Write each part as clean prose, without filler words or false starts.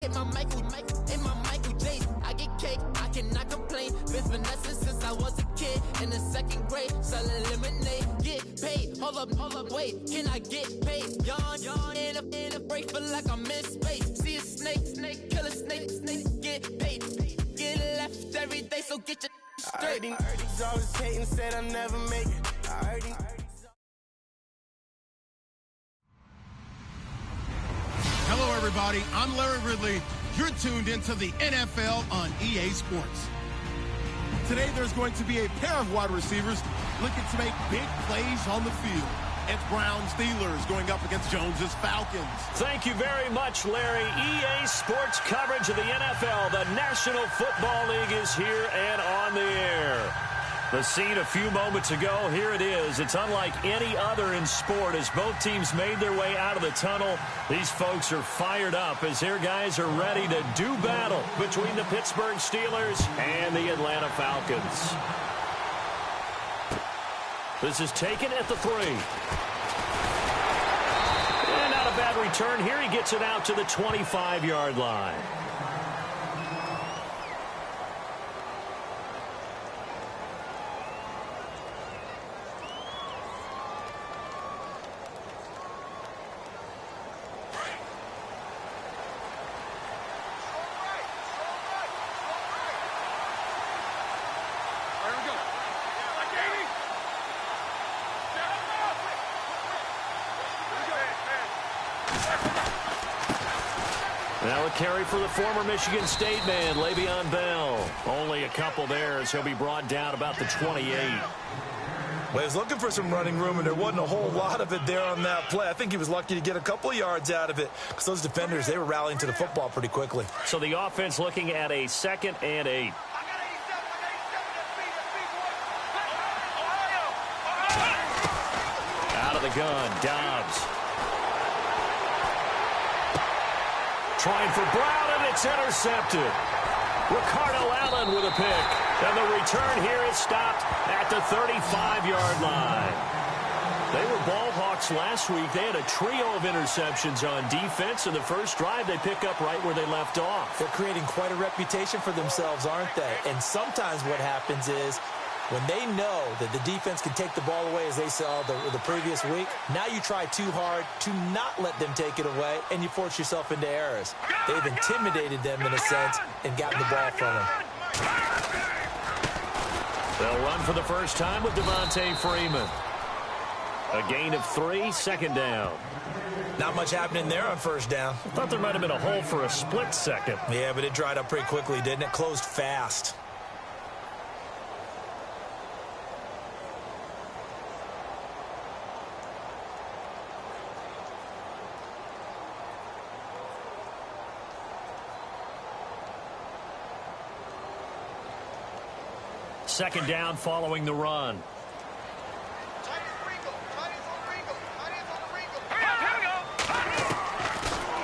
In my Michael J. I get cake, I cannot complain. Been finessing since I was a kid. In the second grade, selling lemonade. Get paid, hold up, wait. Can I get paid? Yawn, in a break, feel like I'm in space. See a snake, kill a snake, get paid. Get left every day, so get your straight. I heard he's always hating, said I'll never make it. I heard he... Hello, everybody. I'm Larry Ridley. You're tuned into the NFL on EA Sports. Today, there's going to be a pair of wide receivers looking to make big plays on the field. It's Browns Steelers going up against Jones's Falcons. Thank you very much, Larry. EA Sports coverage of the NFL. The National Football League is here and on the air. The scene a few moments ago, here it is. It's unlike any other in sport as both teams made their way out of the tunnel. These folks are fired up as their guys are ready to do battle between the Pittsburgh Steelers and the Atlanta Falcons. This is taken at the 3. And not a bad return here. He gets it out to the 25-yard line. Now a carry for the former Michigan State man, Le'Veon Bell. Only a couple there as he'll be brought down about the 28. Well, he was looking for some running room, and there wasn't a whole lot of it there on that play. I think he was lucky to get a couple of yards out of it because those defenders, they were rallying to the football pretty quickly. So the offense looking at a 2nd and 8. Out of the gun, Dobbs. Trying for Brown, and it's intercepted. Ricardo Allen with a pick. And the return here is stopped at the 35-yard line. They were ball hawks last week. They had a trio of interceptions on defense. In the first drive, they pick up right where they left off. They're creating quite a reputation for themselves, aren't they? And sometimes what happens is when they know that the defense can take the ball away, as they saw the previous week, now you try too hard to not let them take it away, and you force yourself into errors. They've intimidated them in a sense and gotten the ball from them. They'll run for the first time with Devontae Freeman. A gain of 3, 2nd down. Not much happening there on first down. I thought there might have been a hole for a split second. Yeah, but it dried up pretty quickly, didn't it? Closed fast. Second down following the run.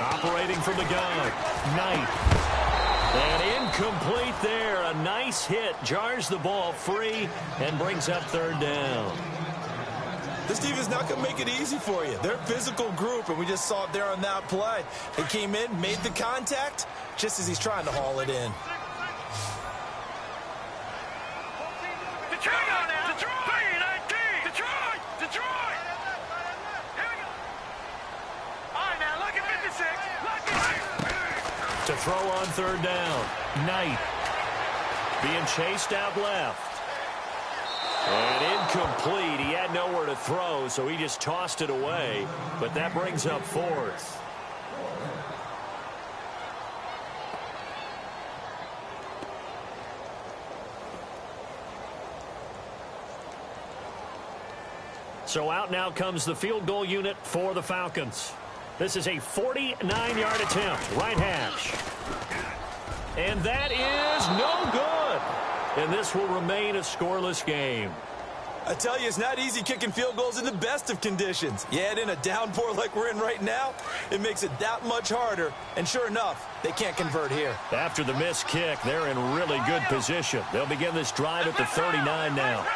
Operating from the gun. Knight. And incomplete there. A nice hit. Jars the ball free and brings up 3rd down. This team is not going to make it easy for you. They're a physical group, and we just saw it there on that play. They came in, made the contact, just as he's trying to haul it in. To throw on 3rd down. Knight being chased out left. And incomplete. He had nowhere to throw, so he just tossed it away. But that brings up 4th. So out now comes the field goal unit for the Falcons. This is a 49-yard attempt, right hash. And that is no good. And this will remain a scoreless game. I tell you, it's not easy kicking field goals in the best of conditions. Yet in a downpour like we're in right now, it makes it that much harder. And sure enough, they can't convert here. After the missed kick, they're in really good position. They'll begin this drive at the 39 now.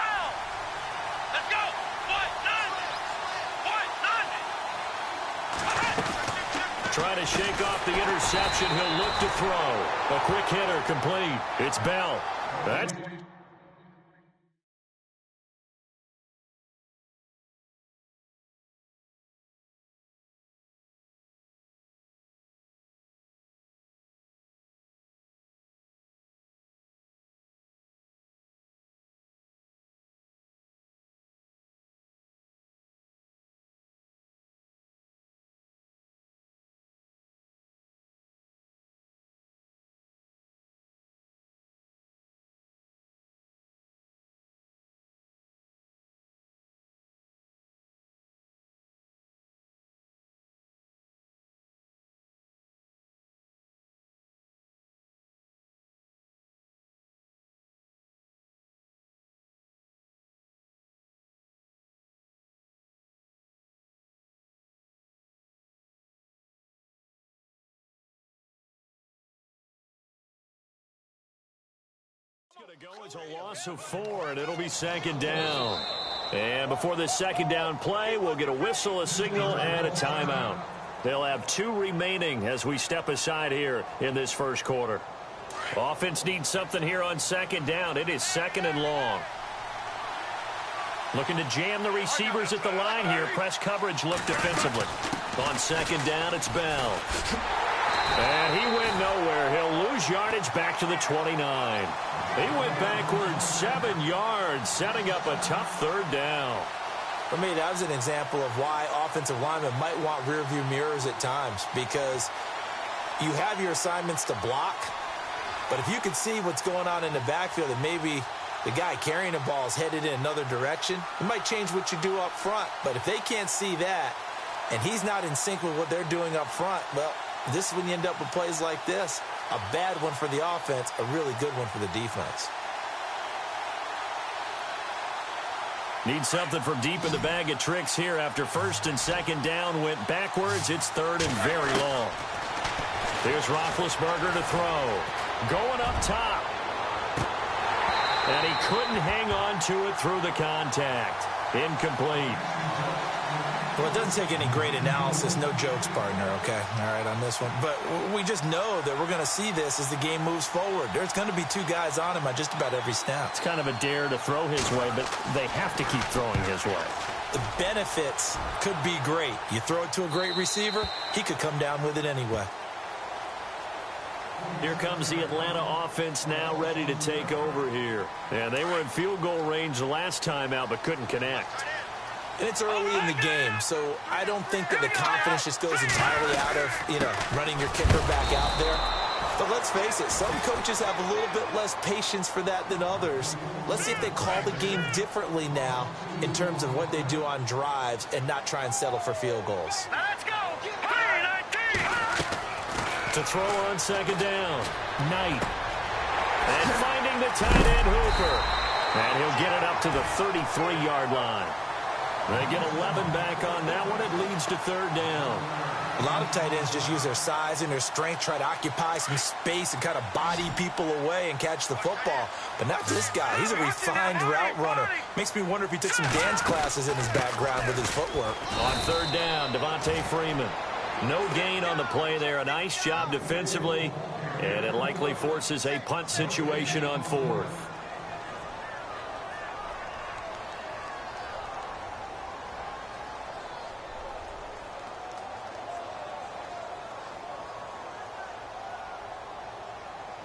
Trying to shake off the interception. He'll look to throw. A quick hitter complete. It's Bell. That's... Going to go as a loss of 4, and it'll be second down. And before this second down play, we'll get a whistle, a signal, and a timeout. They'll have 2 remaining as we step aside here in this first quarter. Offense needs something here on second down. It is second and long. Looking to jam the receivers at the line here. Press coverage look defensively. On second down, it's Bell. And he went nowhere. He'll lose yardage back to the 29. He went backwards 7 yards, setting up a tough third down. For me, that was an example of why offensive linemen might want rearview mirrors at times, because you have your assignments to block, but if you can see what's going on in the backfield and maybe the guy carrying the ball is headed in another direction, it might change what you do up front. But if they can't see that and he's not in sync with what they're doing up front, well, this is when you end up with plays like this. A bad one for the offense, a really good one for the defense. Need something from deep in the bag of tricks here after first and second down went backwards. It's third and very long. Here's Roethlisberger to throw. Going up top. And he couldn't hang on to it through the contact. Incomplete. Well, it doesn't take any great analysis. No jokes, partner, okay? All right, on this one. But we just know that we're going to see this as the game moves forward. There's going to be 2 guys on him on just about every snap. It's kind of a dare to throw his way, but they have to keep throwing his way. The benefits could be great. You throw it to a great receiver, he could come down with it anyway. Here comes the Atlanta offense now ready to take over here. And they were in field goal range the last time out, but couldn't connect. And it's early in the game, so I don't think that the confidence just goes entirely out of, running your kicker back out there. But let's face it, some coaches have a little bit less patience for that than others. Let's see if they call the game differently now in terms of what they do on drives and not try and settle for field goals. Now let's go! To throw on second down, Knight. And finding the tight end, Hooper. And he'll get it up to the 33-yard line. They get 11 back on that one. It leads to third down. A lot of tight ends just use their size and their strength, try to occupy some space and kind of body people away and catch the football. But not this guy. He's a refined route runner. Makes me wonder if he took some dance classes in his background with his footwork. On third down, Devontae Freeman. No gain on the play there. A nice job defensively. And it likely forces a punt situation on fourth.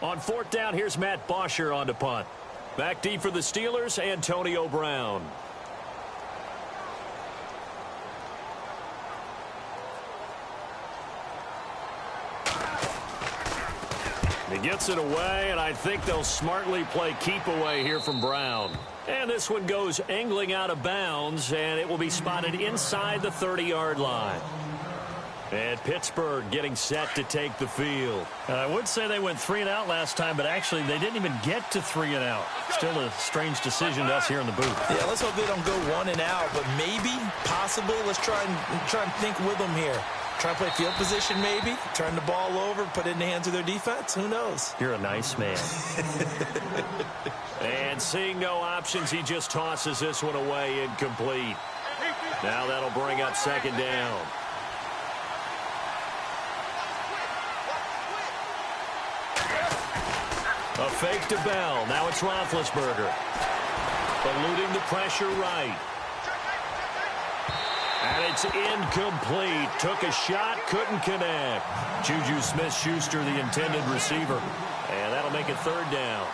On fourth down, here's Matt Bosher on to punt. Back deep for the Steelers, Antonio Brown. He gets it away, and I think they'll smartly play keep away here from Brown. And this one goes angling out of bounds, and it will be spotted inside the 30-yard line. And Pittsburgh getting set to take the field. I would say they went 3 and out last time, but actually they didn't even get to 3 and out. Still a strange decision to us here in the booth. Yeah, let's hope they don't go 1 and out, but maybe, possibly, let's try and think with them here. Try and play field position maybe, turn the ball over, put it in the hands of their defense. Who knows? You're a nice man. And seeing no options, he just tosses this one away, incomplete. Now that'll bring up second down. A fake to Bell. Now it's Roethlisberger. Eluding the pressure right. And it's incomplete. Took a shot, couldn't connect. Juju Smith-Schuster, the intended receiver. And that'll make it third down.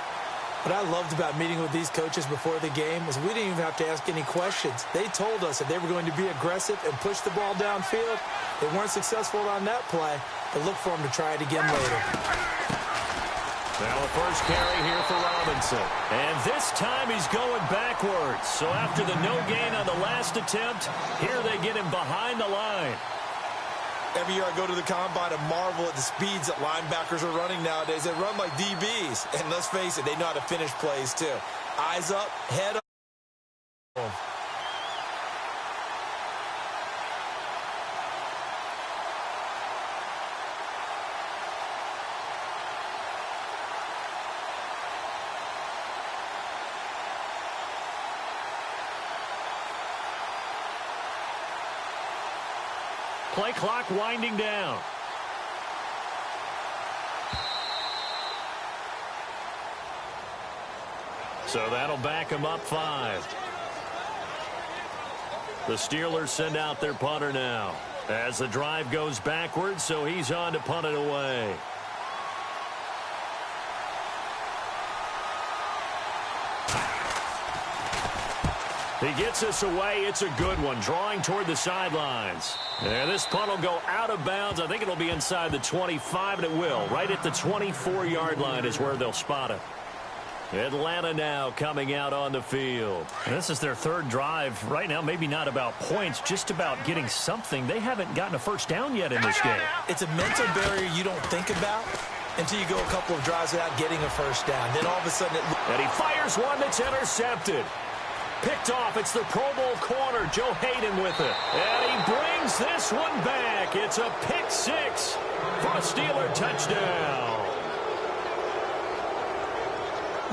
What I loved about meeting with these coaches before the game is we didn't even have to ask any questions. They told us that they were going to be aggressive and push the ball downfield. They weren't successful on that play, but look for them to try it again later. Now a first carry here for Robinson. And this time he's going backwards. So after the no gain on the last attempt, here they get him behind the line. Every year I go to the combine and marvel at the speeds that linebackers are running nowadays. They run like DBs. And let's face it, they know how to finish plays too. Eyes up, head up. Play clock winding down. So that'll back him up 5. The Steelers send out their punter now as the drive goes backwards, so he's on to punt it away. He gets us away. It's a good one, drawing toward the sidelines. And this punt will go out of bounds. I think it'll be inside the 25, and it will. Right at the 24-yard line is where they'll spot it. Atlanta now coming out on the field. And this is their third drive. Right now, maybe not about points, just about getting something. They haven't gotten a first down yet in this game. It's a mental barrier you don't think about until you go a couple of drives without getting a first down. Then all of a sudden and he fires one that's intercepted. Picked off. It's the Pro Bowl corner, Joe Hayden, with it. And he brings this one back. It's a pick 6 for a Steeler touchdown.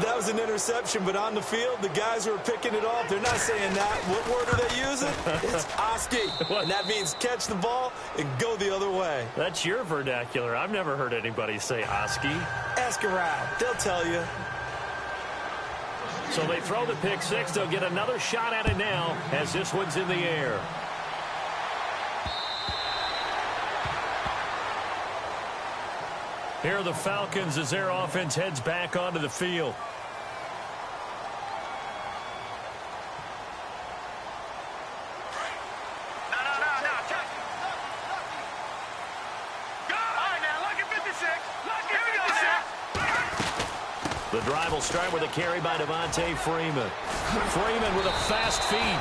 That was an interception, but on the field, the guys who are picking it off, they're not saying that. What word are they using? It's Oski. And that means catch the ball and go the other way. That's your vernacular. I've never heard anybody say Oski. Ask around. They'll tell you. So they throw the pick 6. They'll get another shot at it now as this one's in the air. Here are the Falcons as their offense heads back onto the field. The drive will start with a carry by Devontae Freeman. Freeman with a fast feet.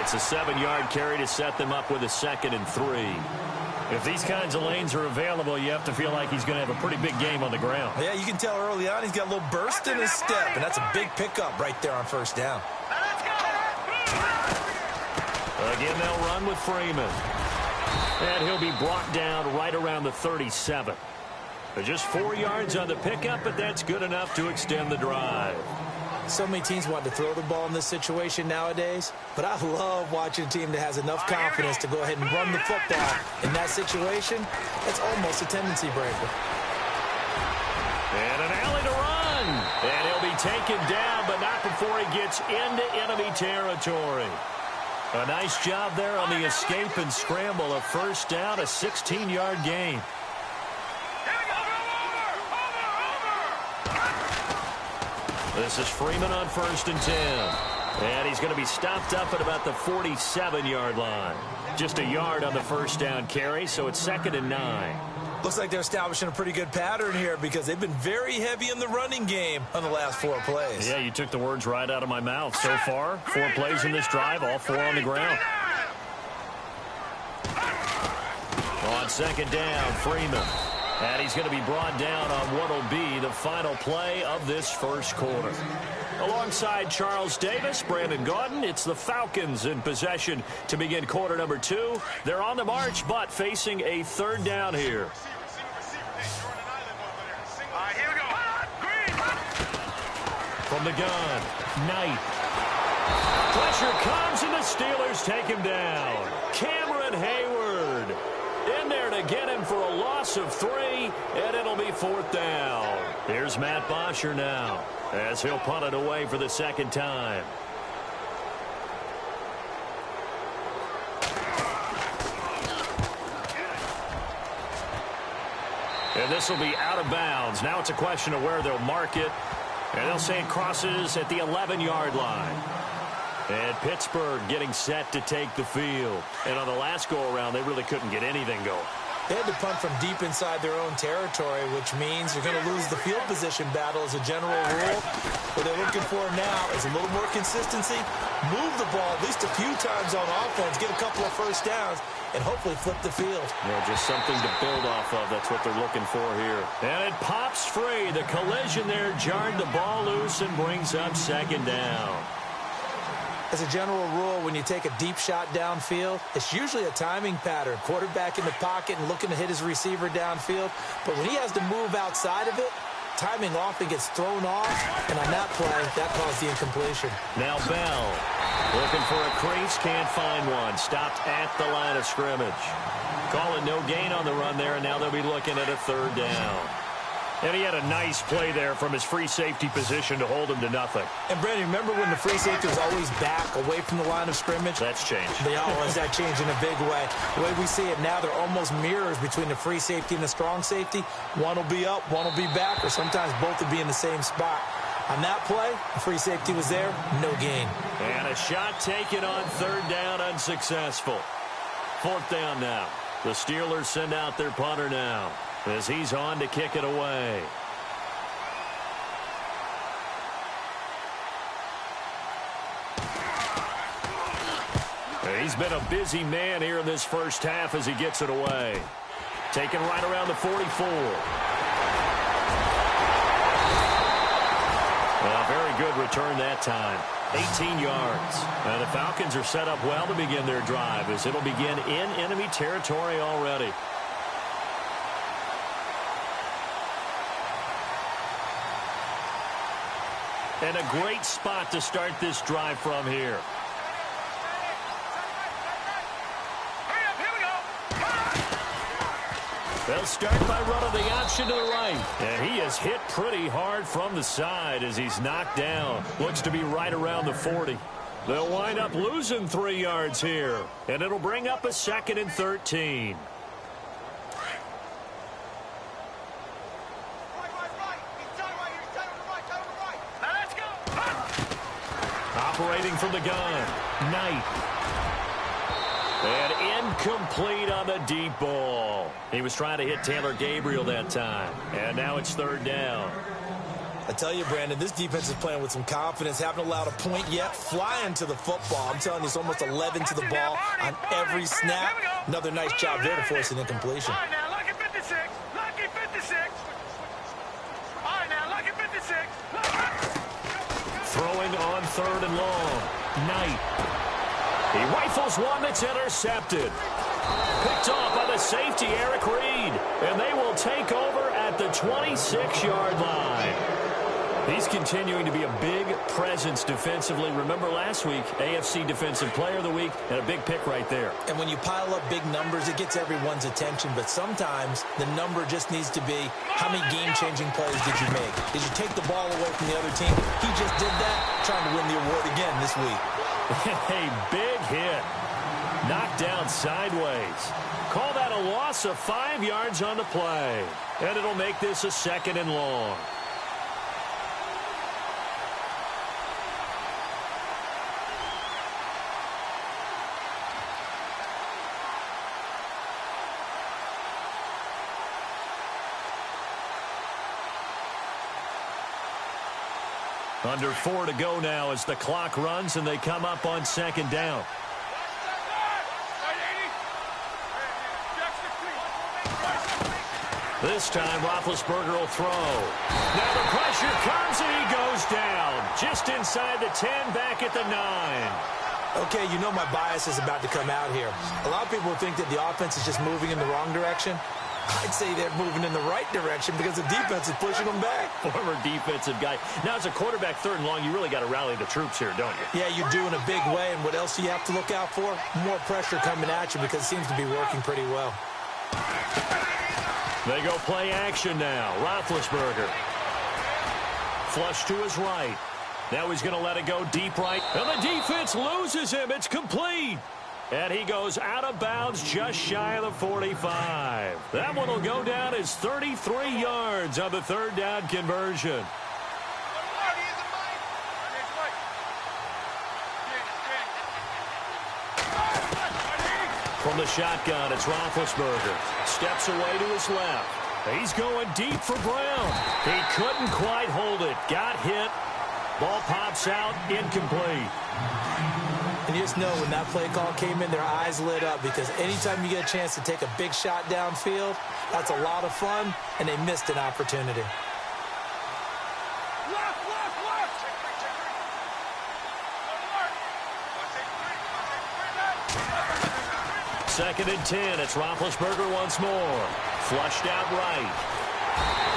It's a 7-yard carry to set them up with a 2nd and 3. If these kinds of lanes are available, you have to feel like he's going to have a pretty big game on the ground. Yeah, you can tell early on he's got a little burst in his step, and that's a big pickup right there on first down. Again, they'll run with Freeman. And he'll be brought down right around the 37. Just 4 yards on the pickup, but that's good enough to extend the drive. So many teams want to throw the ball in this situation nowadays, but I love watching a team that has enough confidence to go ahead and run the football. In that situation, that's almost a tendency breaker. And an alley to run. And he'll be taken down, but not before he gets into enemy territory. A nice job there on the escape and scramble. A first down, a 16-yard gain. This is Freeman on 1st and 10. And he's going to be stopped up at about the 47-yard line. Just a yard on the first down carry, so it's 2nd and 9. Looks like they're establishing a pretty good pattern here because they've been very heavy in the running game on the last 4 plays. Yeah, you took the words right out of my mouth. So far, 4 plays in this drive, all 4 on the ground. On 2nd down, Freeman. And he's going to be brought down on what will be the final play of this first quarter. Alongside Charles Davis, Brandon Gaudin, it's the Falcons in possession to begin quarter number 2. They're on the march, but facing a 3rd down here. From the gun, Knight. Pressure comes, and the Steelers take him down. Cameron Hayward in there to get him for a loss of 3, and it'll be 4th down. Here's Matt Bosher now as he'll punt it away for the second time. And this will be out of bounds. Now it's a question of where they'll mark it. And they'll say it crosses at the 11-yard line. And Pittsburgh getting set to take the field. And on the last go-around, they really couldn't get anything going. They had to punt from deep inside their own territory, which means you're going to lose the field position battle as a general rule. What they're looking for now is a little more consistency, move the ball at least a few times on offense, get a couple of first downs, and hopefully flip the field. Yeah, just something to build off of. That's what they're looking for here. And it pops free. The collision there jarred the ball loose and brings up second down. As a general rule, when you take a deep shot downfield, it's usually a timing pattern. Quarterback in the pocket and looking to hit his receiver downfield. But when he has to move outside of it, timing often gets thrown off. And on that play, that caused the incompletion. Now Bell looking for a crease, can't find one. Stopped at the line of scrimmage. Calling no gain on the run there, and now they'll be looking at a third down. And he had a nice play there from his free safety position to hold him to nothing. And, Brandon, remember when the free safety was always back away from the line of scrimmage? That's changed. They always that changed in a big way. The way we see it now, they're almost mirrors between the free safety and the strong safety. One will be up, one will be back, or sometimes both will be in the same spot. On that play, the free safety was there, no gain. And a shot taken on third down, unsuccessful. Fourth down now. The Steelers send out their punter now as he's on to kick it away. He's been a busy man here in this first half as he gets it away. Taken right around the 44. Well, very good return that time. 18 yards. And the Falcons are set up well to begin their drive as it'll begin in enemy territory already. And a great spot to start this drive from here. They'll start by running the option to the right. And he is hit pretty hard from the side as he's knocked down. Looks to be right around the 40. They'll wind up losing 3 yards here. And it'll bring up a 2nd and 13. Operating from the gun, Knight. And incomplete on the deep ball. He was trying to hit Taylor Gabriel that time. And now it's third down. I tell you, Brandon, this defense is playing with some confidence. Haven't allowed a point yet. Flying to the football. I'm telling you, it's almost 11 to the ball on every snap. Another nice job there to force an incompletion. All right, now, lucky 56. Lucky 56. All right, now, lucky 56. Throwing on third and long. Knight. He rifles one that's intercepted. Picked off by the safety, Eric Reed. And they will take over at the 26-yard line. He's continuing to be a big presence defensively. Remember last week, AFC Defensive Player of the Week, and a big pick right there. And when you pile up big numbers, it gets everyone's attention. But sometimes the number just needs to be, how many game-changing plays did you make? Did you take the ball away from the other team? He just did that, trying to win the award again this week. A big hit. Knocked down sideways. Call that a loss of 5 yards on the play. And it'll make this a 2nd and long. Under 4 to go now as the clock runs and they come up on 2nd down. This time, Roethlisberger will throw. Now the pressure comes and he goes down. Just inside the 10, back at the 9. Okay, you know my bias is about to come out here. A lot of people think that the offense is just moving in the wrong direction. I'd say they're moving in the right direction because the defense is pushing them back. Former defensive guy. Now, as a quarterback, 3rd and long, you really got to rally the troops here, don't you? Yeah, you do in a big way. And what else do you have to look out for? More pressure coming at you because it seems to be working pretty well. They go play action now. Roethlisberger. Flush to his right. Now he's going to let it go deep right. And the defense loses him. It's complete. And he goes out of bounds just shy of the 45. That one will go down as 33 yards on the third down conversion. From the shotgun, it's Roethlisberger. Steps away to his left. He's going deep for Brown. He couldn't quite hold it. Got hit. Ball pops out, incomplete. And you just know when that play call came in, their eyes lit up, because anytime you get a chance to take a big shot downfield, that's a lot of fun, and they missed an opportunity. Second and 10. It's Roethlisberger once more. Flushed out right.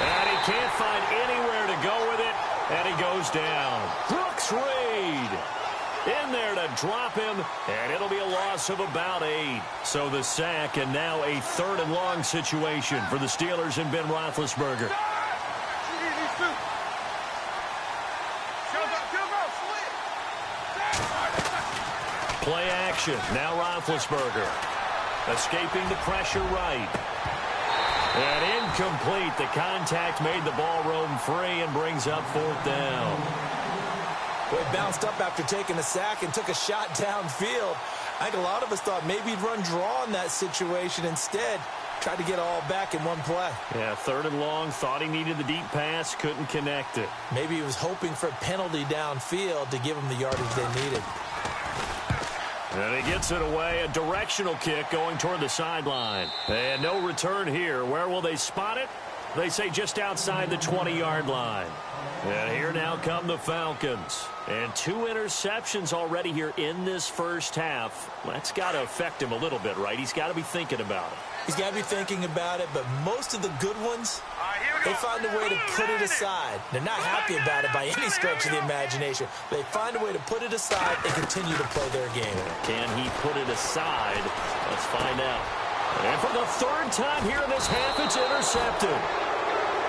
And he can't find anywhere to go with it. And he goes down. Brooks Reed in there to drop him. And it'll be a loss of about 8. So the sack, and now a third and long situation for the Steelers and Ben Roethlisberger. Play action. Now Roethlisberger. Escaping the pressure right. And incomplete. The contact made the ball roam free and brings up fourth down. Well, he bounced up after taking a sack and took a shot downfield. I think a lot of us thought maybe he'd run draw in that situation. Instead, tried to get it all back in one play. Yeah, third and long. Thought he needed the deep pass. Couldn't connect it. Maybe he was hoping for a penalty downfield to give him the yardage they needed. And he gets it away. A directional kick going toward the sideline. And no return here. Where will they spot it? They say just outside the 20-yard line. And here now come the Falcons. And 2 interceptions already here in this first half. That's got to affect him a little bit, right? He's got to be thinking about it. He's got to be thinking about it, but most of the good ones, they find a way to put it aside. They're not happy about it by any stretch of the imagination. They find a way to put it aside and continue to play their game. Can he put it aside? Let's find out. And for the third time here in this half, it's intercepted.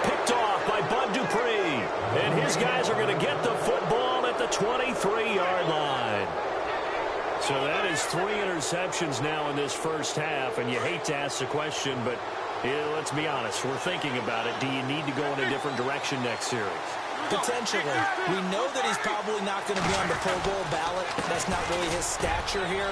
Picked off by Bud Dupree. And his guys are going to get the football at the 23-yard line. So that is 3 interceptions now in this first half. And you hate to ask the question, but let's be honest. We're thinking about it. Do you need to go in a different direction next series? Potentially. We know that he's probably not going to be on the Pro Bowl ballot. That's not really his stature here.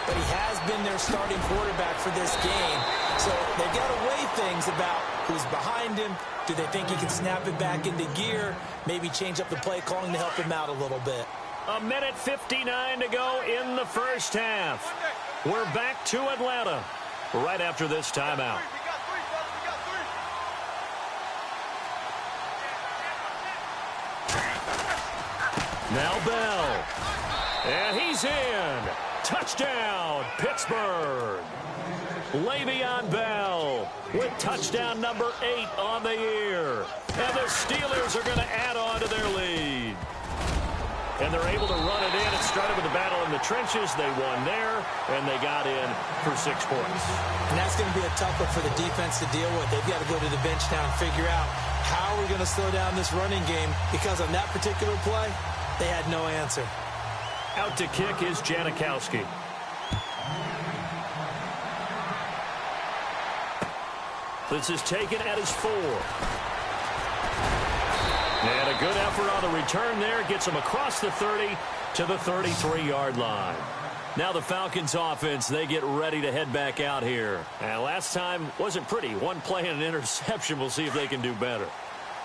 But he has been their starting quarterback for this game. So they've got to weigh things about who's behind him. Do they think he can snap it back into gear? Maybe change up the play calling to help him out a little bit. 1:59 to go in the first half. We're back to Atlanta right after this timeout. Now Bell. And he's in. Touchdown, Pittsburgh. Le'Veon Bell with touchdown number 8 on the year. And the Steelers are going to add on to their lead. And they're able to run it in. It started with a battle in the trenches. They won there, and they got in for 6 points. And that's going to be a tough one for the defense to deal with. They've got to go to the bench now and figure out how we're going to slow down this running game, because on that particular play, they had no answer. Out to kick is Janikowski. This is taken at his 4. And a good effort on the return there. Gets him across the 30 to the 33-yard line. Now the Falcons offense, they get ready to head back out here. And last time wasn't pretty. 1 play and an interception. We'll see if they can do better.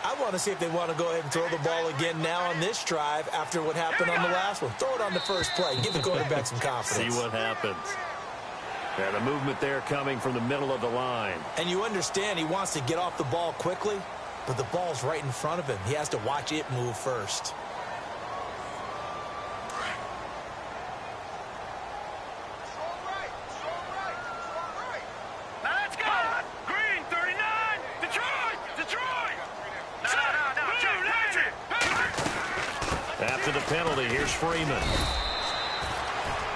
I want to see if they want to go ahead and throw the ball again now on this drive after what happened on the last one. Throw it on the first play. Give the quarterback some confidence. See what happens. Yeah, the movement there coming from the middle of the line. And you understand he wants to get off the ball quickly, but the ball's right in front of him. He has to watch it move first. After the penalty, here's Freeman.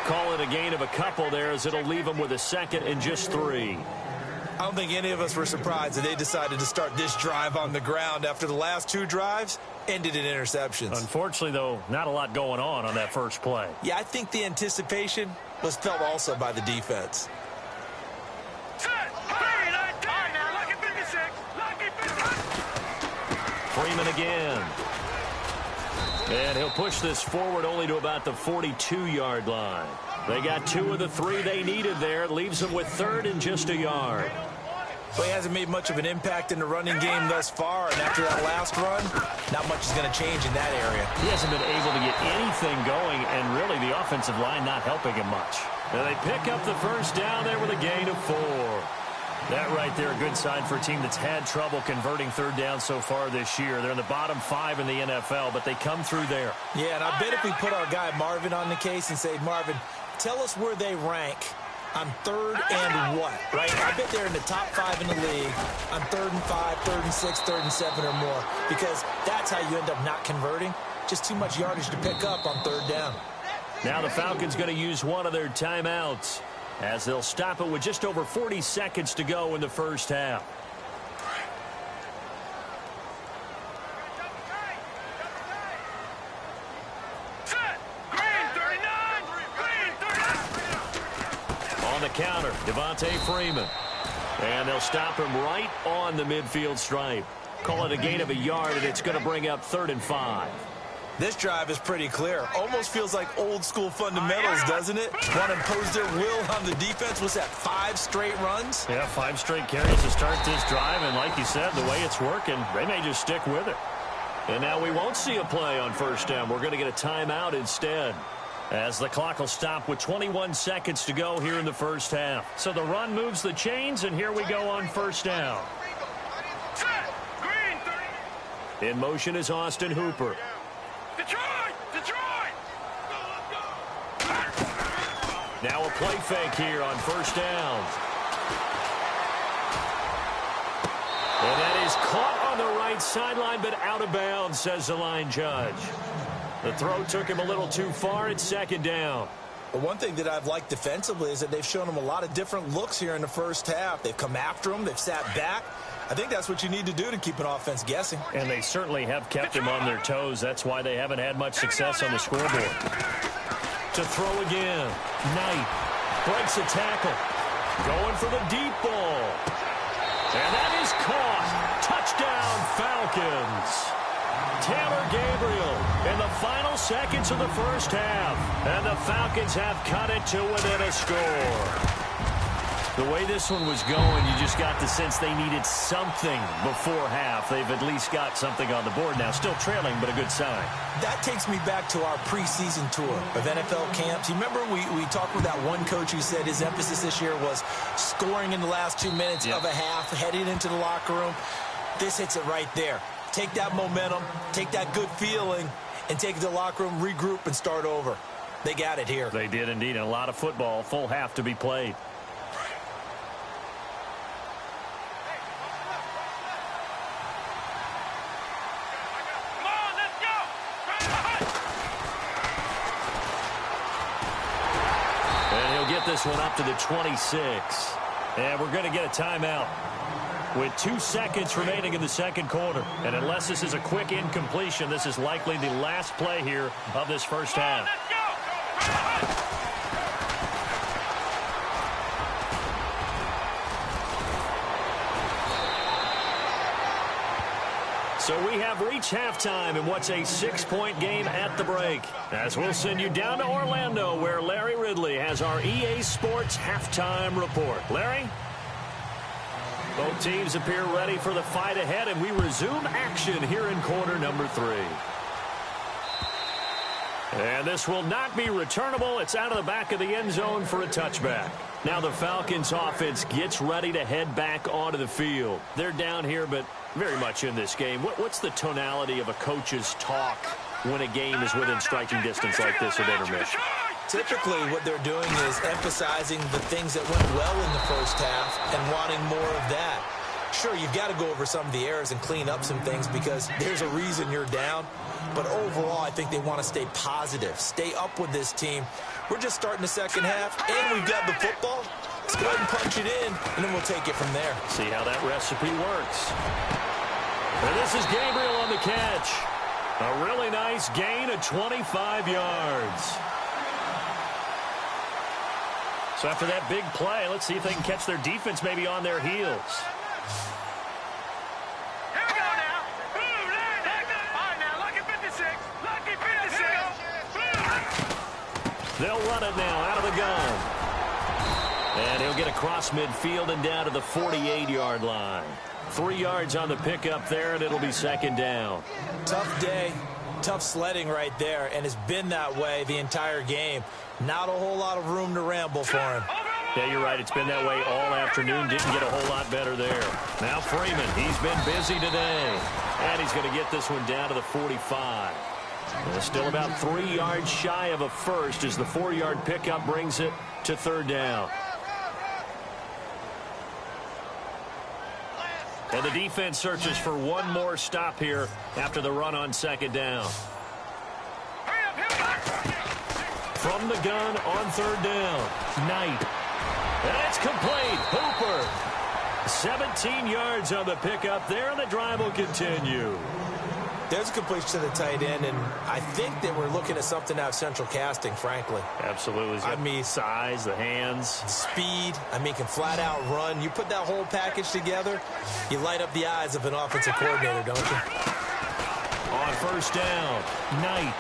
Call it a gain of a couple there, as it'll leave him with a 2nd and just 3. I don't think any of us were surprised that they decided to start this drive on the ground after the last 2 drives ended in interceptions. Unfortunately, though, not a lot going on that first play. Yeah, I think the anticipation was felt also by the defense. Freeman again. And he'll push this forward only to about the 42-yard line. They got 2 of the 3 they needed there. It leaves them with 3rd and just a yard. Well, he hasn't made much of an impact in the running game thus far, and after that last run, not much is going to change in that area. He hasn't been able to get anything going, and really the offensive line not helping him much. And they pick up the first down there with a gain of 4. That right there, a good sign for a team that's had trouble converting 3rd down so far this year. They're in the bottom 5 in the NFL, but they come through there. Yeah, and I bet if we put our guy Marvin on the case and say, Marvin, tell us where they rank on 3rd and what, right? I bet they're in the top 5 in the league on 3rd and 5, 3rd and 6, 3rd and 7 or more, because that's how you end up not converting. Just too much yardage to pick up on 3rd down. Now the Falcons going to use one of their timeouts as they'll stop it with just over 40 seconds to go in the first half. On the counter, Devontae Freeman. And they'll stop him right on the midfield stripe. Call it a gain of a yard, and it's going to bring up 3rd and 5. This drive is pretty clear. Almost feels like old school fundamentals, doesn't it? Want to impose their will on the defense. Was that 5 straight runs? Yeah, 5 straight carries to start this drive, and like you said, the way it's working, they may just stick with it. And now we won't see a play on first down. We're going to get a timeout instead, as the clock will stop with 21 seconds to go here in the first half. So the run moves the chains, and here we go on first down. In motion is Austin Hooper. Detroit! Now a play fake here on first down. And that is caught on the right sideline, but out of bounds, says the line judge. The throw took him a little too far. It's 2nd down. But one thing that I've liked defensively is that they've shown him a lot of different looks here in the first half. They've come after him. They've sat back. I think that's what you need to do to keep an offense guessing. And they certainly have kept him on their toes. That's why they haven't had much success on the scoreboard. To throw again. Knight breaks a tackle. Going for the deep ball. And that is caught. Touchdown, Falcons. Taylor Gabriel in the final seconds of the first half. And the Falcons have cut it to within a score. The way this one was going, you just got the sense they needed something before half. They've at least got something on the board now. Still trailing, but a good sign. That takes me back to our preseason tour of NFL camps. You remember we talked with that one coach who said his emphasis this year was scoring in the last 2 minutes of a half, heading into the locker room. This hits it right there. Take that momentum, take that good feeling, and take it to the locker room, regroup, and start over. They got it here. They did indeed, and a lot of football, full half to be played. This one up to the 26. And we're going to get a timeout with 2 seconds remaining in the second quarter. And unless this is a quick incompletion, this is likely the last play here of this first half. So we have reached halftime in what's a 6-point game at the break. As we'll send you down to Orlando, where Larry Ridley has our EA Sports halftime report. Larry? Both teams appear ready for the fight ahead, and we resume action here in quarter number 3. And this will not be returnable. It's out of the back of the end zone for a touchback. Now the Falcons offense gets ready to head back onto the field. They're down here, but very much in this game. What's the tonality of a coach's talk when a game is within striking distance like this at intermission? Typically, what they're doing is emphasizing the things that went well in the first half and wanting more of that. Sure, you've got to go over some of the errors and clean up some things because there's a reason you're down. But overall, I think they want to stay positive, stay up with this team. We're just starting the second half, and we've got the football. Let's go ahead and punch it in, and then we'll take it from there. See how that recipe works. And this is Gabriel on the catch. A really nice gain of 25 yards. So after that big play, let's see if they can catch their defense maybe on their heels. Here we go now. Boom, all right, now, lucky 56. Lucky 56. They'll run it now out of the gun. And he'll get across midfield and down to the 48-yard line. 3 yards on the pickup there, and it'll be second down. Tough day, tough sledding right there, and it's been that way the entire game. Not a whole lot of room to ramble for him. Yeah, you're right. It's been that way all afternoon. Didn't get a whole lot better there. Now Freeman, he's been busy today. And he's going to get this one down to the 45. Still about 3 yards shy of a first as the 4-yard pickup brings it to third down. And the defense searches for one more stop here after the run on second down. From the gun on third down, Knight. And it's complete. Hooper. 17 yards on the pickup there, and the drive will continue. There's a completion to the tight end, and I think that we're looking at something out of Central Casting, frankly. Absolutely. I mean, size, the hands. Speed. I mean, can flat out run. You put that whole package together, you light up the eyes of an offensive coordinator, don't you? On first down, Knight.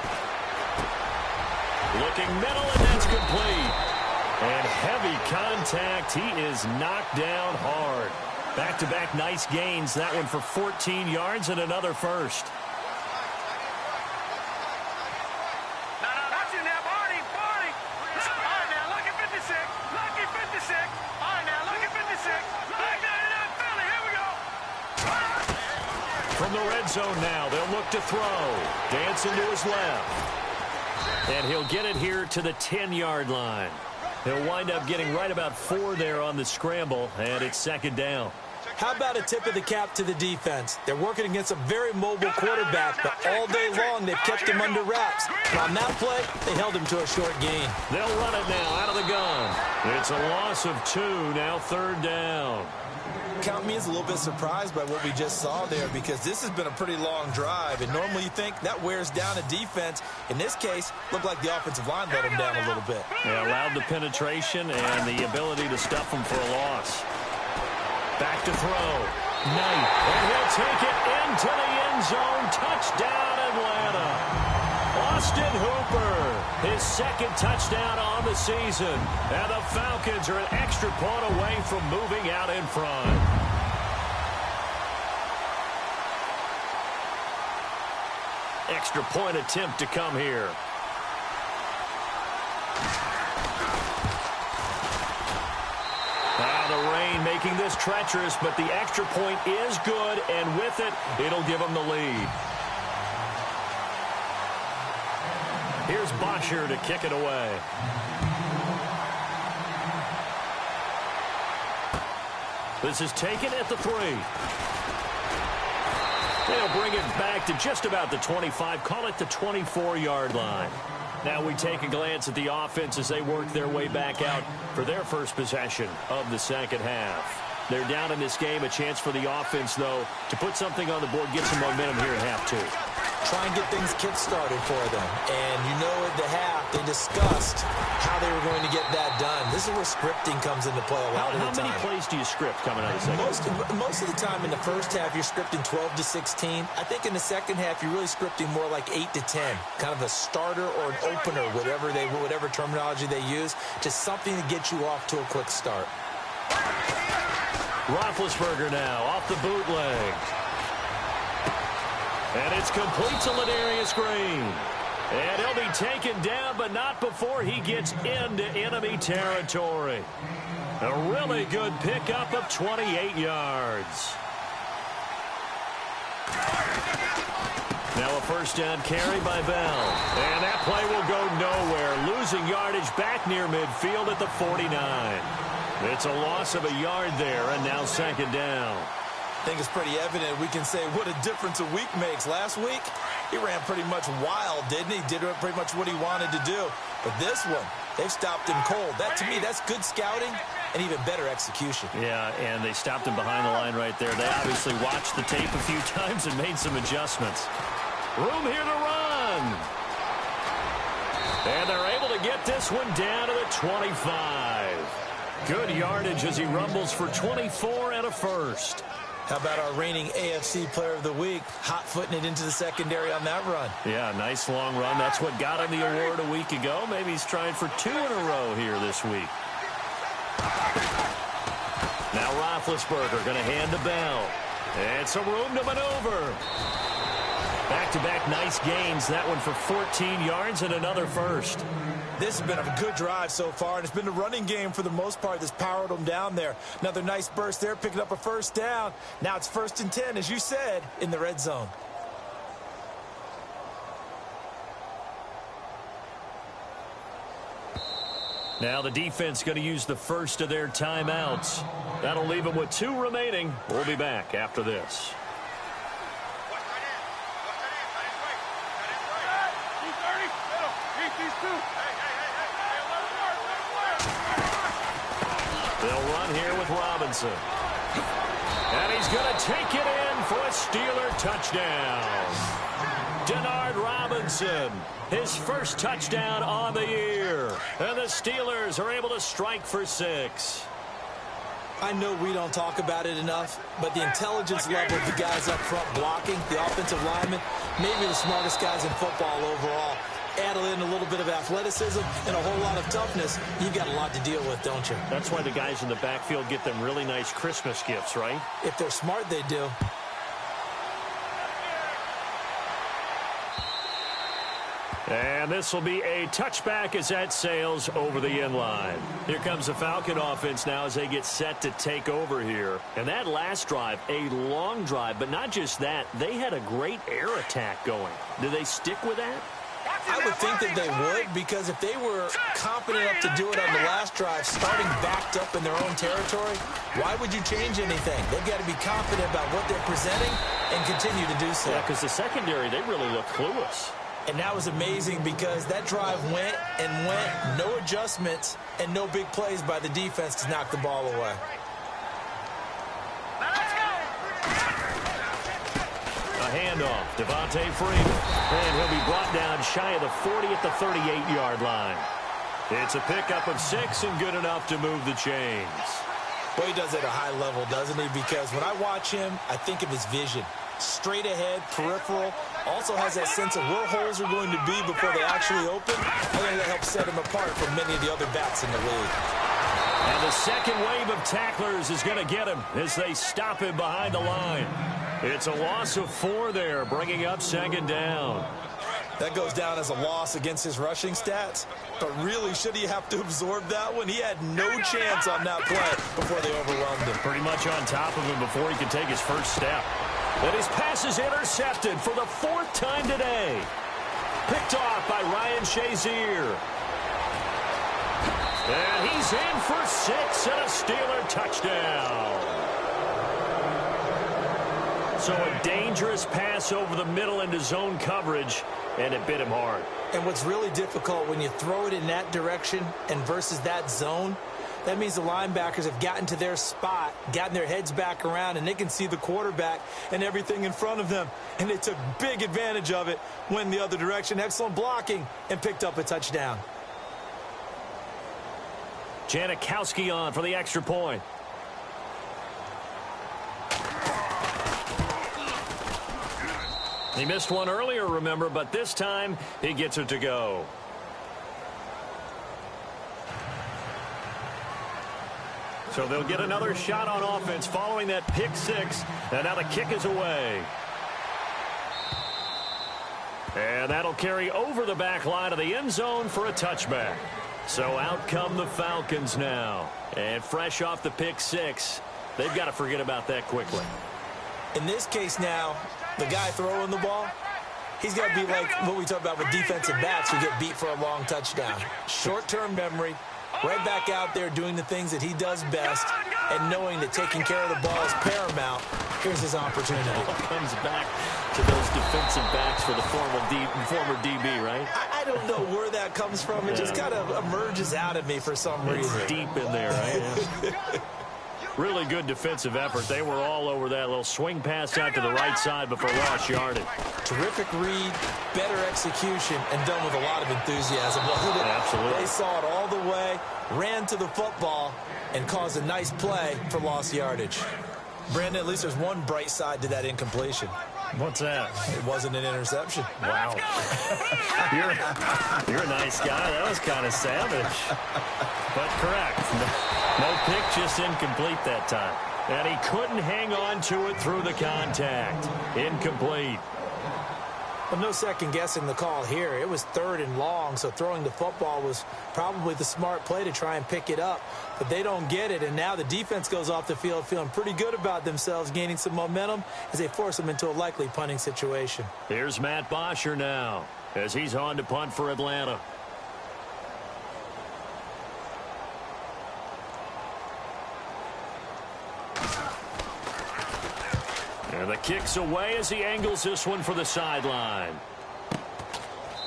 Looking middle, and that's complete. And heavy contact. He is knocked down hard. Back-to-back nice gains. That one for 14 yards and another first. From the red zone now, they'll look to throw. Dancing to his left. And he'll get it here to the 10-yard line. He'll wind up getting right about 4 there on the scramble, and it's second down. How about a tip of the cap to the defense? They're working against a very mobile quarterback, but all day long they've kept him under wraps. And on that play, they held him to a short gain. They'll run it now out of the gun. It's a loss of 2, now third down. Count me as a little bit surprised by what we just saw there, because this has been a pretty long drive, and normally you think that wears down a defense. In this case, looked like the offensive line let him down a little bit. Yeah, allowed the penetration and the ability to stuff him for a loss. Back to throw. Knight, and he'll take it into the end zone. Touchdown, Atlanta. Austin Hooper, his second touchdown on the season. And the Falcons are an extra point away from moving out in front. Extra point attempt to come here. Now the rain making this treacherous, but the extra point is good, and with it, it'll give them the lead. Here's Bosher to kick it away. This is taken at the 3. They'll bring it back to just about the 25, call it the 24-yard line. Now we take a glance at the offense as they work their way back out for their first possession of the second half. They're down in this game. A chance for the offense, though, to put something on the board, get some momentum here at half 2. Try and get things kick-started for them. And you know at the half, they discussed how they were going to get that done. This is where scripting comes into play a lot of the time. How many plays do you script coming out of the second? Most of the time in the first half, you're scripting 12 to 16. I think in the second half, you're really scripting more like 8 to 10. Kind of a starter or an opener, whatever terminology they use. Just something to get you off to a quick start. Roethlisberger now off the bootleg. And it's complete to Ladarius Green. And he'll be taken down, but not before he gets into enemy territory. A really good pickup of 28 yards. Now a first down carry by Bell. And that play will go nowhere. Losing yardage back near midfield at the 49. It's a loss of a yard there, and now second down. I think it's pretty evident. We can say what a difference a week makes. Last week, he ran pretty much wild, didn't he? Did pretty much what he wanted to do. But this one, they've stopped him cold. That, to me, that's good scouting, and even better execution. Yeah, and they stopped him behind the line right there. They obviously watched the tape a few times and made some adjustments. Room here to run. And they're able to get this one down to the 25. Good yardage as he rumbles for 24 and a first. How about our reigning AFC Player of the Week, hot-footing it into the secondary on that run? Yeah, nice long run. That's what got him the award a week ago. Maybe he's trying for 2 in a row here this week. Now Roethlisberger going to hand to Bell. And some room to maneuver. Back-to-back nice gains. That one for 14 yards and another first. This has been a good drive so far, and it's been the running game for the most part that's powered them down there. Another nice burst there, picking up a first down. Now it's 1st and 10, as you said, in the red zone. Now the defense going to use the first of their timeouts. That'll leave them with 2 remaining. We'll be back after this. They'll run here with Robinson. And he's going to take it in for a Steeler touchdown. Denard Robinson, his first touchdown on the year. And the Steelers are able to strike for 6. I know we don't talk about it enough, but the intelligence level of the guys up front blocking, the offensive linemen, maybe the smartest guys in football overall. Add in a little bit of athleticism and a whole lot of toughness, you've got a lot to deal with, don't you? That's why the guys in the backfield get them really nice Christmas gifts, right? If they're smart, they do. And this will be a touchback as that sails over the end line. Here comes the Falcon offense now as they get set to take over here. And that last drive, a long drive, but not just that. They had a great air attack going. Do they stick with that? I would think that they would, because if they were confident enough to do it on the last drive, starting backed up in their own territory, why would you change anything? They've got to be confident about what they're presenting and continue to do so. Yeah, because the secondary, they really look clueless. And that was amazing because that drive went and went, no adjustments and no big plays by the defense to knock the ball away. A handoff, Devontae Freeman. And he'll be brought down shy of the 40 at the 38-yard line. It's a pickup of 6 and good enough to move the chains. Well, he does it at a high level, doesn't he? Because when I watch him, I think of his vision. Straight ahead, peripheral, also has that sense of where holes are going to be before they actually open. I think that helps set him apart from many of the other backs in the league. And the second wave of tacklers is going to get him as they stop him behind the line. It's a loss of 4 there, bringing up 2nd down. That goes down as a loss against his rushing stats. But really, should he have to absorb that one? He had no chance on that play before they overwhelmed him. Pretty much on top of him before he could take his first step. And his pass is intercepted for the 4th time today. Picked off by Ryan Shazier. And he's in for 6 and a Steeler touchdown. So a dangerous pass over the middle into zone coverage, and it bit him hard. And what's really difficult when you throw it in that direction and versus that zone, that means the linebackers have gotten to their spot, gotten their heads back around, and they can see the quarterback and everything in front of them. And they took big advantage of it, went the other direction, excellent blocking, and picked up a touchdown. Janikowski on for the extra point. He missed one earlier, remember, but this time he gets it to go. So they'll get another shot on offense following that pick 6, and now the kick is away. And that'll carry over the back line of the end zone for a touchback. So out come the Falcons now. And fresh off the pick 6, they've got to forget about that quickly. In this case now, the guy throwing the ball, he's got to be like what we talk about with defensive backs who get beat for a long touchdown. Short-term memory, right back out there doing the things that he does best, and knowing that taking care of the ball is paramount. Here's his opportunity. Comes back to to those defensive backs for the former DB, right? I don't know where that comes from. It just kind of emerges out of me for some reason. It's deep in there, right? Yeah. Really good defensive effort. They were all over that little swing pass out to the right side before lost yardage. Terrific read, better execution, and done with a lot of enthusiasm, wasn't it? Absolutely. They saw it all the way, ran to the football, and caused a nice play for lost yardage. Brandon, at least there's one bright side to that incompletion. What's that? It wasn't an interception. Wow. You're a nice guy. That was kind of savage. But correct. No pick, just incomplete that time. And he couldn't hang on to it through the contact. Incomplete. Well, no second guessing the call here. It was 3rd and long, so throwing the football was probably the smart play to try and pick it up. But they don't get it, and now the defense goes off the field feeling pretty good about themselves, gaining some momentum as they force them into a likely punting situation. Here's Matt Bosher now as he's on to punt for Atlanta. And the kick's away as he angles this one for the sideline.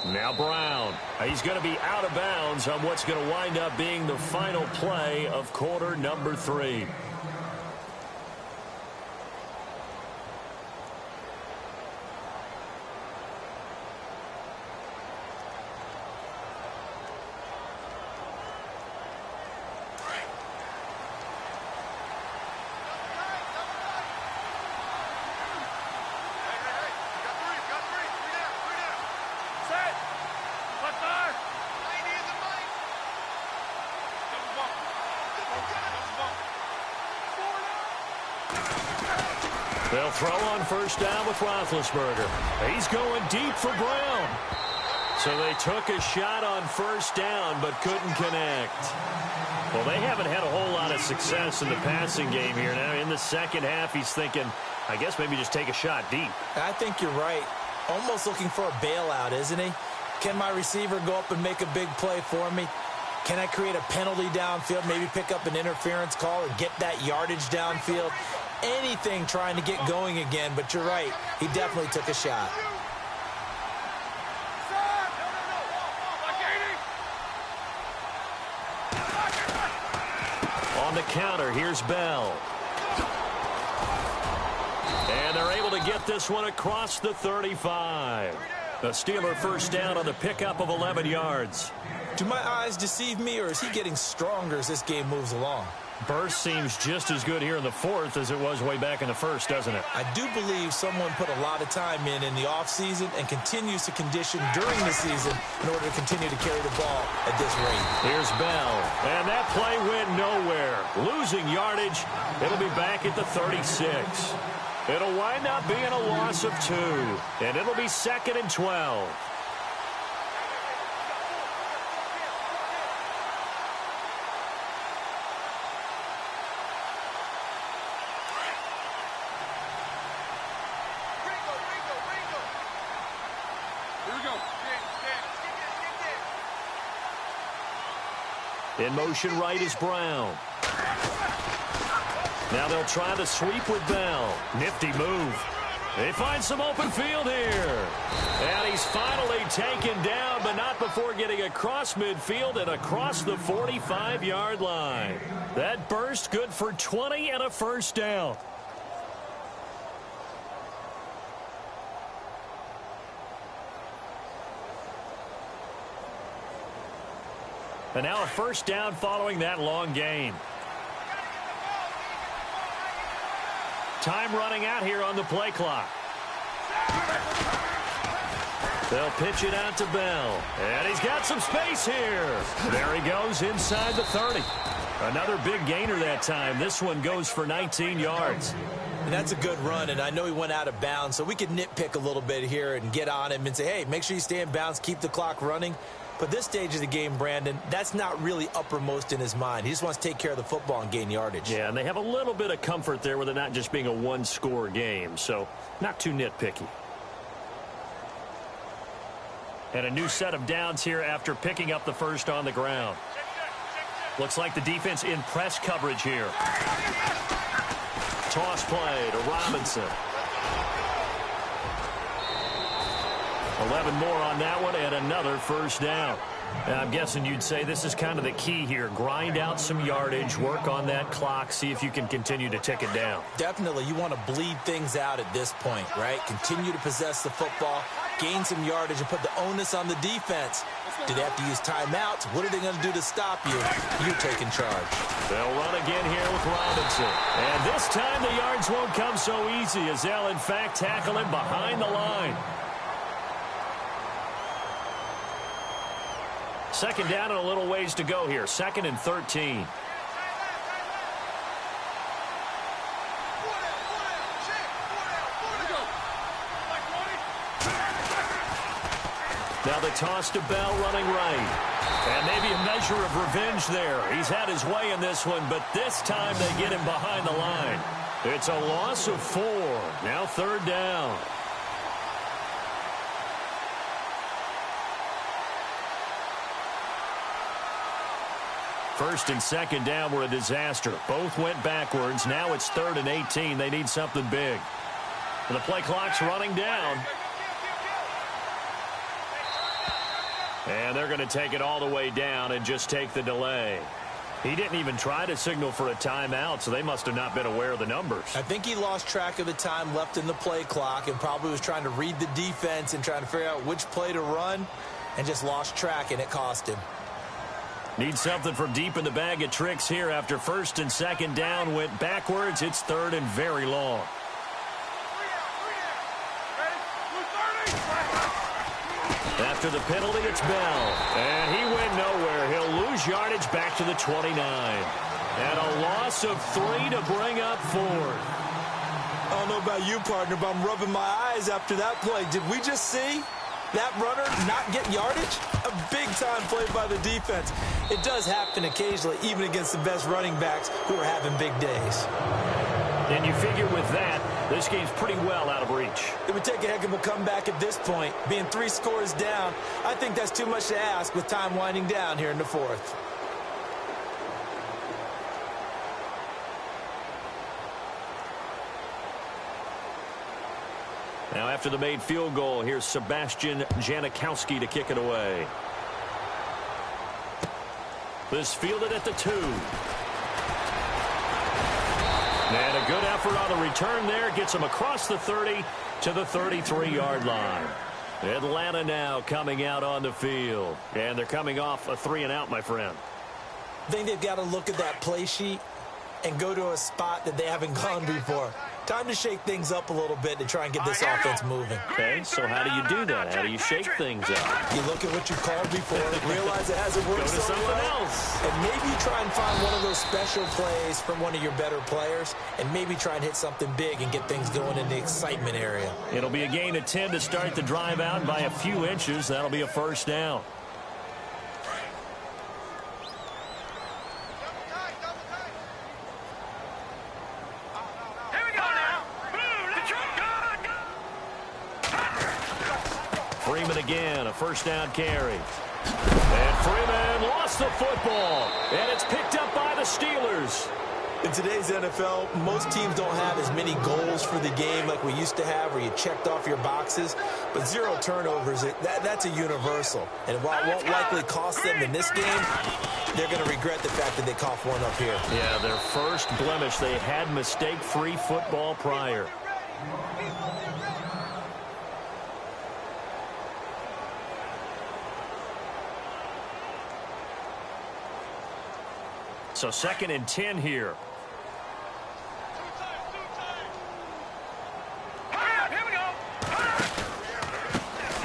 Now Brown. He's going to be out of bounds on what's going to wind up being the final play of quarter number 3. They'll throw on first down with Roethlisberger. He's going deep for Brown. So they took a shot on first down but couldn't connect. Well, they haven't had a whole lot of success in the passing game here. Now in the second half, he's thinking, I guess maybe just take a shot deep. I think you're right. Almost looking for a bailout, isn't he? Can my receiver go up and make a big play for me? Can I create a penalty downfield, maybe pick up an interference call and get that yardage downfield? Anything trying to get going again, but you're right. He definitely took a shot. On the counter, here's Bell. And they're able to get this one across the 35. A Steeler first down on the pickup of 11 yards. Do my eyes deceive me, or is he getting stronger as this game moves along? Burst seems just as good here in the fourth as it was way back in the first, doesn't it? I do believe someone put a lot of time in the offseason and continues to condition during the season in order to continue to carry the ball at this rate. Here's Bell, and that play went nowhere. Losing yardage, it'll be back at the 36. It'll wind up being a loss of 2, and it'll be 2nd and 12. In motion right is Brown. Now they'll try the sweep with Bell. Nifty move. They find some open field here. And he's finally taken down, but not before getting across midfield and across the 45-yard line. That burst good for 20 and a first down. And now a first down following that long gain. Time running out here on the play clock. They'll pitch it out to Bell. And he's got some space here. There he goes inside the 30. Another big gainer that time. This one goes for 19 yards. And that's a good run, and I know he went out of bounds, so we could nitpick a little bit here and get on him and say, hey, make sure you stay in bounds, keep the clock running. But this stage of the game, Brandon, that's not really uppermost in his mind. He just wants to take care of the football and gain yardage. Yeah, and they have a little bit of comfort there with it not just being a one-score game, so not too nitpicky. And a new set of downs here after picking up the first on the ground. Looks like the defense in press coverage here. Toss play to Robinson. 11 more on that one and another first down. Now, I'm guessing you'd say this is kind of the key here. Grind out some yardage, work on that clock, see if you can continue to tick it down. Definitely, you want to bleed things out at this point, right? Continue to possess the football, gain some yardage, and put the onus on the defense. Do they have to use timeouts? What are they going to do to stop you? You're taking charge. They'll run again here with Robinson. And this time the yards won't come so easy as they'll, in fact, tackle him behind the line. Second down and a little ways to go here. 2nd and 13. Now the toss to Bell running right. And maybe a measure of revenge there. He's had his way in this one, but this time they get him behind the line. It's a loss of 4. Now 3rd down. First and second down were a disaster. Both went backwards. Now it's 3rd and 18. They need something big. And the play clock's running down. And they're going to take it all the way down and just take the delay. He didn't even try to signal for a timeout, so they must have not been aware of the numbers. I think he lost track of the time left in the play clock and probably was trying to read the defense and trying to figure out which play to run and just lost track, and it cost him. Need something from deep in the bag of tricks here after first and second down went backwards. It's 3rd and very long. After the penalty, it's Bell. And he went nowhere. He'll lose yardage back to the 29. And a loss of 3 to bring up 4th. I don't know about you, partner, but I'm rubbing my eyes after that play. Did we just see that runner not get yardage? A big-time play by the defense. It does happen occasionally, even against the best running backs who are having big days. And you figure with that, this game's pretty well out of reach. It would take a heck of a comeback at this point. Being 3 scores down, I think that's too much to ask with time winding down here in the 4th. Now after the made field goal, here's Sebastian Janikowski to kick it away. This fielded at the 2. And a good effort on the return there. Gets him across the 30 to the 33-yard line. Atlanta now coming out on the field. And they're coming off a 3-and-out, my friend. I think they've got to look at that play sheet and go to a spot that they haven't gone before. Time to shake things up a little bit to try and get this offense moving. Okay, so how do you do that? How do you shake things up? You look at what you've called before, realize it hasn't worked so something well, else. And maybe you try and find one of those special plays from one of your better players, and maybe try and hit something big and get things going in the excitement area. It'll be a gain of 10 to start the drive out by a few inches. That'll be a first down. Freeman again, a first down carry. And Freeman lost the football. And it's picked up by the Steelers. In today's NFL, most teams don't have as many goals for the game like we used to have where you checked off your boxes. But 0 turnovers, that's a universal. And while it won't likely cost them in this game, they're going to regret the fact that they coughed one up here. Yeah, their first blemish. They had mistake-free football prior. So 2nd and 10 here.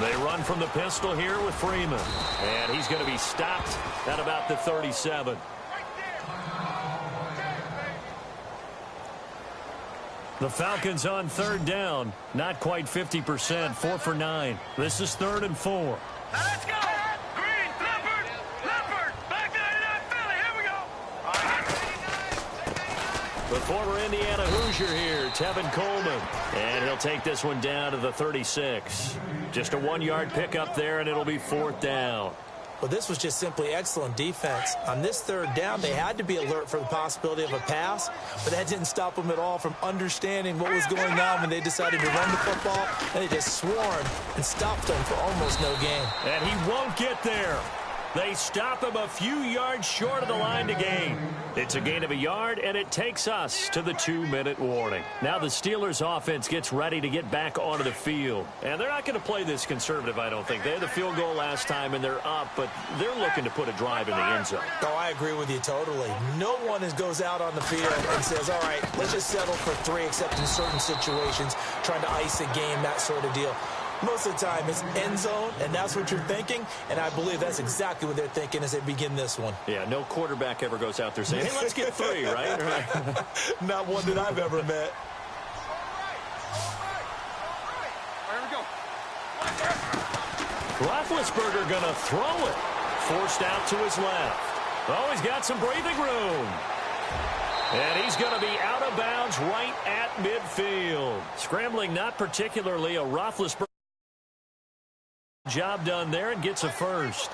They run from the pistol here with Freeman. And he's going to be stopped at about the 37. The Falcons on 3rd down. Not quite 50%. 4 for 9. This is 3rd and 4. Let's go! Green, Leopard, back 99 Philly, here we go! The former Indiana Hoosier here, Tevin Coleman. And he'll take this one down to the 36. Just a 1-yard pickup there, and it'll be 4th down. Well, this was just simply excellent defense. On this third down, they had to be alert for the possibility of a pass, but that didn't stop them at all from understanding what was going on when they decided to run the football, and they just swarmed and stopped them for almost no gain. And he won't get there. They stop him a few yards short of the line to gain. It's a gain of a yard, and it takes us to the 2-minute warning. Now the Steelers offense gets ready to get back onto the field. And they're not going to play this conservative, I don't think. They had the field goal last time, and they're up, but they're looking to put a drive in the end zone. Oh, I agree with you totally. No one goes out on the field and says, all right, let's just settle for 3, except in certain situations, trying to ice a game, that sort of deal. Most of the time, it's end zone, and that's what you're thinking, and I believe that's exactly what they're thinking as they begin this one. Yeah, no quarterback ever goes out there saying, hey, let's get 3, right? Not one that I've ever met. Here we go. Roethlisberger going to throw it. Forced out to his left. Oh, he's got some breathing room. And he's going to be out of bounds right at midfield. Scrambling not particularly a Roethlisberger. Job done there and gets a first.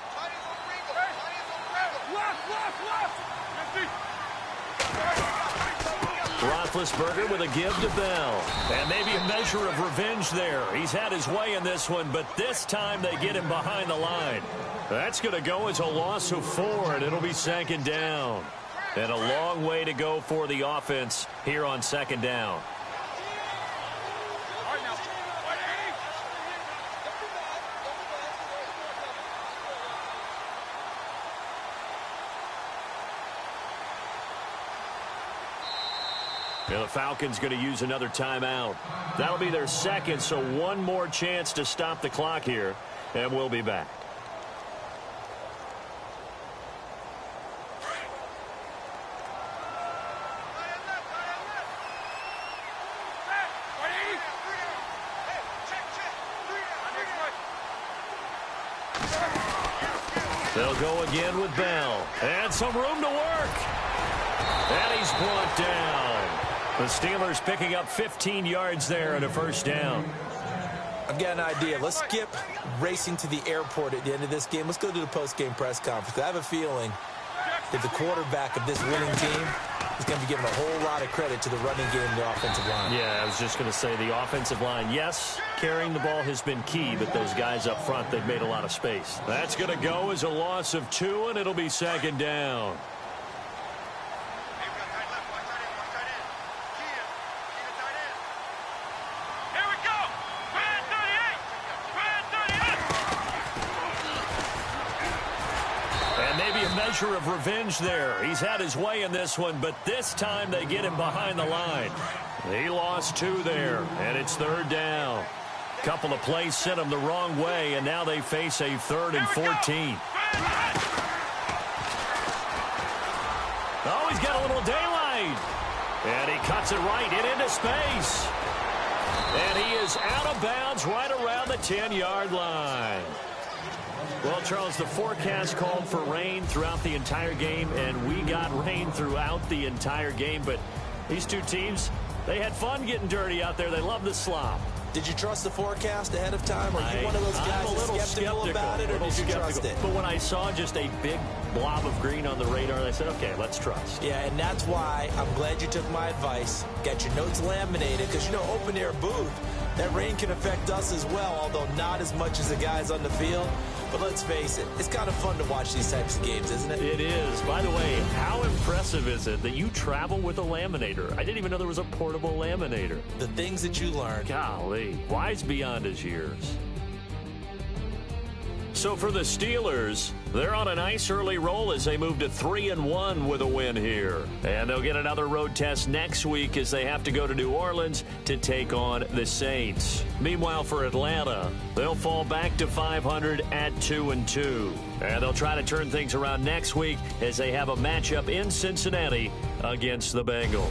Roethlisberger with a give to Bell. And maybe a measure of revenge there. He's had his way in this one, but this time they get him behind the line. That's going to go as a loss of 4, and it'll be 2nd down. And a long way to go for the offense here on 2nd down. And the Falcons going to use another timeout. That'll be their 2nd, so one more chance to stop the clock here, and we'll be back. They'll go again with Bell. And some room to work. And he's brought down. The Steelers picking up 15 yards there and a 1st down. I've got an idea. Let's skip racing to the airport at the end of this game. Let's go to the post-game press conference. I have a feeling that the quarterback of this winning team is going to be giving a whole lot of credit to the running game and the offensive line. Yeah, I was just going to say the offensive line, yes, carrying the ball has been key, but those guys up front, they've made a lot of space. That's going to go as a loss of 2, and it'll be 2nd down. Measure of revenge there. He's had his way in this one, but this time they get him behind the line. He lost 2 there, and it's 3rd down. Couple of plays sent him the wrong way, and now they face a 3rd and 14. Oh, he's got a little daylight. And he cuts it right into space. And he is out of bounds right around the 10-yard line. Well, Charles, the forecast called for rain throughout the entire game, and we got rain throughout the entire game. But these two teams, they had fun getting dirty out there. They love the slop. Did you trust the forecast ahead of time? Are you one of those guys that's skeptical about it, or did you trust it? But when I saw just a big blob of green on the radar, I said, okay, let's trust. Yeah, and that's why I'm glad you took my advice. Got your notes laminated, because, you know, open-air booth, that rain can affect us as well, although not as much as the guys on the field. But let's face it, it's kind of fun to watch these types of games, isn't it? It is. By the way, how impressive is it that you travel with a laminator? I didn't even know there was a portable laminator. The things that you learn. Golly, wise beyond his years. So for the Steelers, they're on a nice early roll as they move to 3-1 with a win here. And they'll get another road test next week as they have to go to New Orleans to take on the Saints. Meanwhile, for Atlanta, they'll fall back to 500 at 2-2. And they'll try to turn things around next week as they have a matchup in Cincinnati against the Bengals.